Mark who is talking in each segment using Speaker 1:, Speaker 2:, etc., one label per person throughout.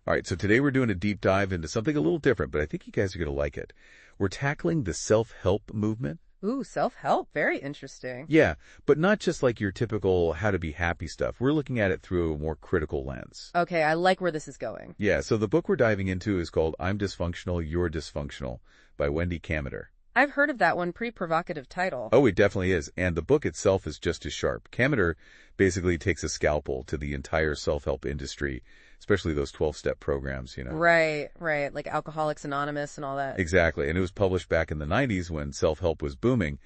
Speaker 1: All right, so today we're doing a deep dive into something a little different, but I think you guys are going to like it. We're tackling the self-help movement.
Speaker 2: Ooh, self-help. Very interesting.
Speaker 1: Yeah, but not just like your typical how to be happy stuff. We're looking at it through a more critical lens.
Speaker 2: Okay, I like where this is going.
Speaker 1: Yeah, so the book we're diving into is called I'm Dysfunctional, You're Dysfunctional by Wendy Kaminer.
Speaker 2: I've heard of that one. Pretty provocative title.
Speaker 1: Oh, it definitely is. And the book itself is just as sharp. Kaminer basically takes a scalpel to the entire self-help industry, especially those 12-step programs,
Speaker 2: Right. Like Alcoholics Anonymous and all that.
Speaker 1: Exactly. And it was published back in the 90s when self-help was booming.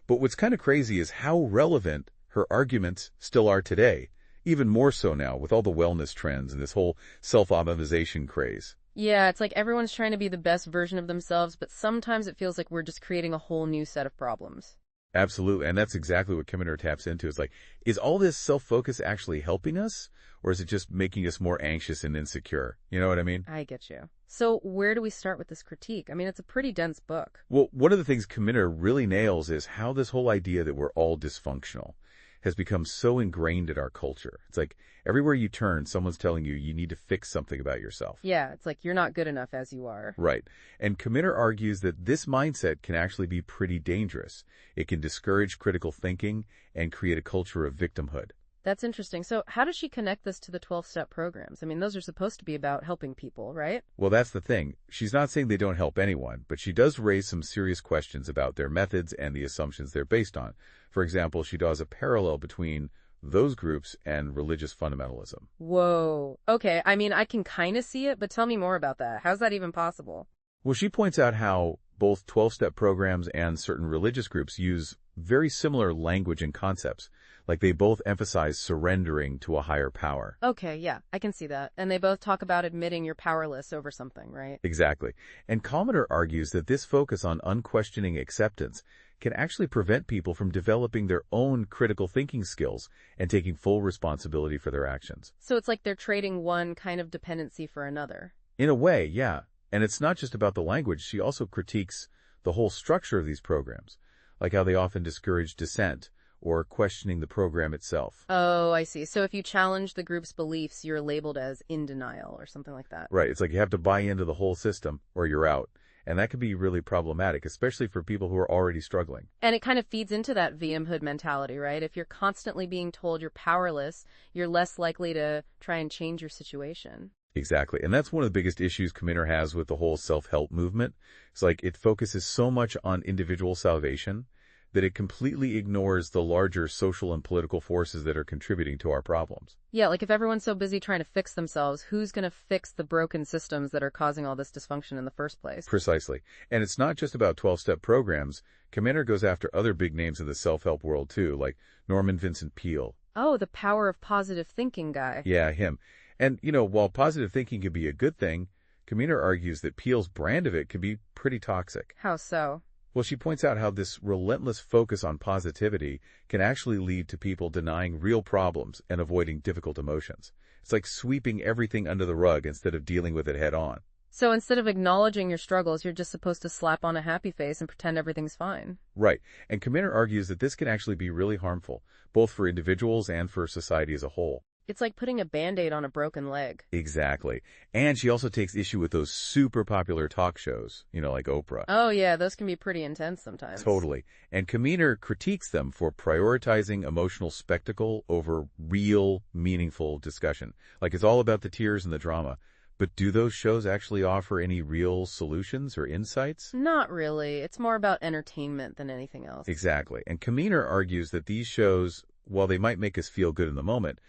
Speaker 1: But what's kind of crazy is how relevant her arguments still are today. Even more so now with all the wellness trends and this whole self-optimization craze.
Speaker 2: Yeah, it's like everyone's trying to be the best version of themselves, but sometimes it feels like we're just creating a whole new set of problems.
Speaker 1: Absolutely. And that's exactly what Kaminer taps into. It's like, is all this self-focus actually helping us? Or is it just making us more anxious and insecure? You know what I mean?
Speaker 2: I get you. So where do we start with this critique? I mean, it's a pretty dense book.
Speaker 1: Well, one of the things Kaminer really nails is how this whole idea that we're all dysfunctional has become so ingrained in our culture. It's like everywhere you turn, someone's telling you you need to fix something about yourself.
Speaker 2: Yeah, it's like you're not good enough as you are.
Speaker 1: Right. And Kaminer argues that this mindset can actually be pretty dangerous. It can discourage critical thinking and create a culture of victimhood.
Speaker 2: That's interesting. So how does she connect this to the 12-step programs? I mean, those are supposed to be about helping people, right?
Speaker 1: Well, that's the thing. She's not saying they don't help anyone, but she does raise some serious questions about their methods and the assumptions they're based on. For example, she draws a parallel between those groups and religious fundamentalism.
Speaker 2: Whoa. Okay, I mean, I can kind of see it, but tell me more about that. How's that even possible?
Speaker 1: Well, she points out how both 12-step programs and certain religious groups use very similar language and concepts. Like they both emphasize surrendering to a higher power.
Speaker 2: Okay, yeah, I can see that. And they both talk about admitting you're powerless over something, right?
Speaker 1: Exactly. And Kaminer argues that this focus on unquestioning acceptance can actually prevent people from developing their own critical thinking skills and taking full responsibility for their actions.
Speaker 2: So it's like they're trading one kind of dependency for another.
Speaker 1: In a way, yeah. And it's not just about the language. She also critiques the whole structure of these programs, like how they often discourage dissent or questioning the program itself.
Speaker 2: Oh, I see. So if you challenge the group's beliefs, you're labeled as in denial or something like that.
Speaker 1: Right. It's like you have to buy into the whole system or you're out. And that can be really problematic, especially for people who are already struggling.
Speaker 2: And it kind of feeds into that victimhood mentality, right? If you're constantly being told you're powerless, you're less likely to try and change your situation.
Speaker 1: Exactly. And that's one of the biggest issues Kaminer has with the whole self-help movement. It's like it focuses so much on individual salvation that it completely ignores the larger social and political forces that are contributing to our problems.
Speaker 2: Yeah, like if everyone's so busy trying to fix themselves, who's going to fix the broken systems that are causing all this dysfunction in the first place?
Speaker 1: Precisely. And it's not just about 12-step programs. Kaminer goes after other big names in the self-help world too, like Norman Vincent Peale.
Speaker 2: Oh, the power of positive thinking guy.
Speaker 1: Yeah, him. And, while positive thinking can be a good thing, Kaminer argues that Peale's brand of it can be pretty toxic.
Speaker 2: How so?
Speaker 1: Well, she points out how this relentless focus on positivity can actually lead to people denying real problems and avoiding difficult emotions. It's like sweeping everything under the rug instead of dealing with it head on.
Speaker 2: So instead of acknowledging your struggles, you're just supposed to slap on a happy face and pretend everything's fine.
Speaker 1: Right. And Kaminer argues that this can actually be really harmful, both for individuals and for society as a whole.
Speaker 2: It's like putting a Band-Aid on a broken leg.
Speaker 1: Exactly. And she also takes issue with those super popular talk shows, like Oprah.
Speaker 2: Oh yeah, those can be pretty intense sometimes.
Speaker 1: Totally. And Kaminer critiques them for prioritizing emotional spectacle over real, meaningful discussion. Like it's all about the tears and the drama. But do those shows actually offer any real solutions or insights?
Speaker 2: Not really. It's more about entertainment than anything else.
Speaker 1: Exactly. And Kaminer argues that these shows, while they might make us feel good in the moment,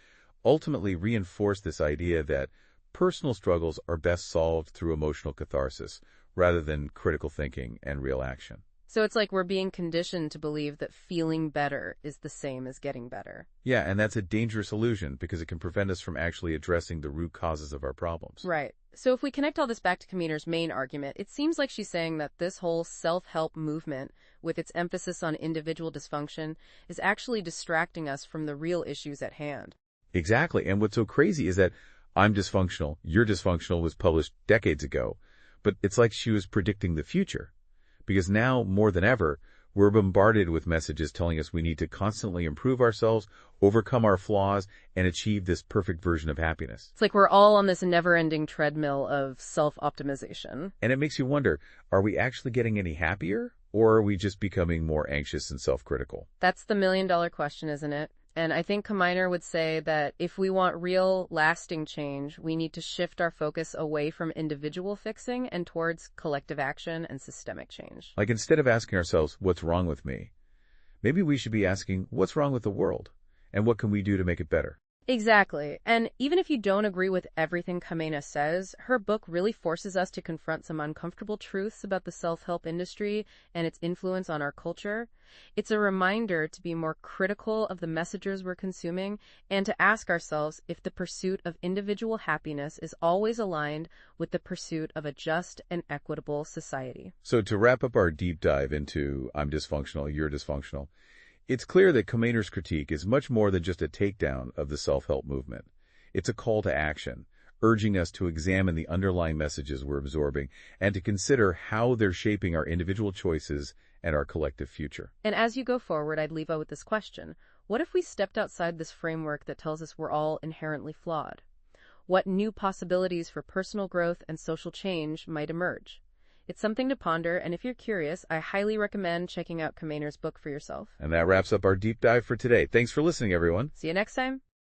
Speaker 1: ultimately reinforce this idea that personal struggles are best solved through emotional catharsis rather than critical thinking and real action.
Speaker 2: So it's like we're being conditioned to believe that feeling better is the same as getting better.
Speaker 1: Yeah, and that's a dangerous illusion because it can prevent us from actually addressing the root causes of our problems.
Speaker 2: Right. So if we connect all this back to Kaminer's main argument, it seems like she's saying that this whole self-help movement, with its emphasis on individual dysfunction, is actually distracting us from the real issues at hand.
Speaker 1: Exactly. And what's so crazy is that I'm Dysfunctional, You're Dysfunctional was published decades ago, but it's like she was predicting the future. Because now, more than ever, We're bombarded with messages telling us we need to constantly improve ourselves, overcome our flaws, and achieve this perfect version of happiness.
Speaker 2: It's like we're all on this never-ending treadmill of self-optimization.
Speaker 1: And it makes you wonder, are we actually getting any happier? Or are we just becoming more anxious and self-critical?
Speaker 2: That's the million-dollar question, isn't it? And I think Kaminer would say that if we want real, lasting change, we need to shift our focus away from individual fixing and towards collective action and systemic change.
Speaker 1: Like instead of asking ourselves, what's wrong with me? Maybe we should be asking, what's wrong with the world? And what can we do to make it better?
Speaker 2: Exactly. And even if you don't agree with everything Kaminer says, her book really forces us to confront some uncomfortable truths about the self-help industry and its influence on our culture. It's a reminder to be more critical of the messages we're consuming and to ask ourselves if the pursuit of individual happiness is always aligned with the pursuit of a just and equitable society.
Speaker 1: So to wrap up our deep dive into I'm dysfunctional, you're dysfunctional, it's clear that Kaminer's critique is much more than just a takedown of the self-help movement. It's a call to action, urging us to examine the underlying messages we're absorbing and to consider how they're shaping our individual choices and our collective future.
Speaker 2: And as you go forward, I'd leave out with this question. What if we stepped outside this framework that tells us we're all inherently flawed? What new possibilities for personal growth and social change might emerge? It's something to ponder, and if you're curious, I highly recommend checking out Kaminer's book for yourself.
Speaker 1: And that wraps up our deep dive for today. Thanks for listening, everyone.
Speaker 2: See you next time.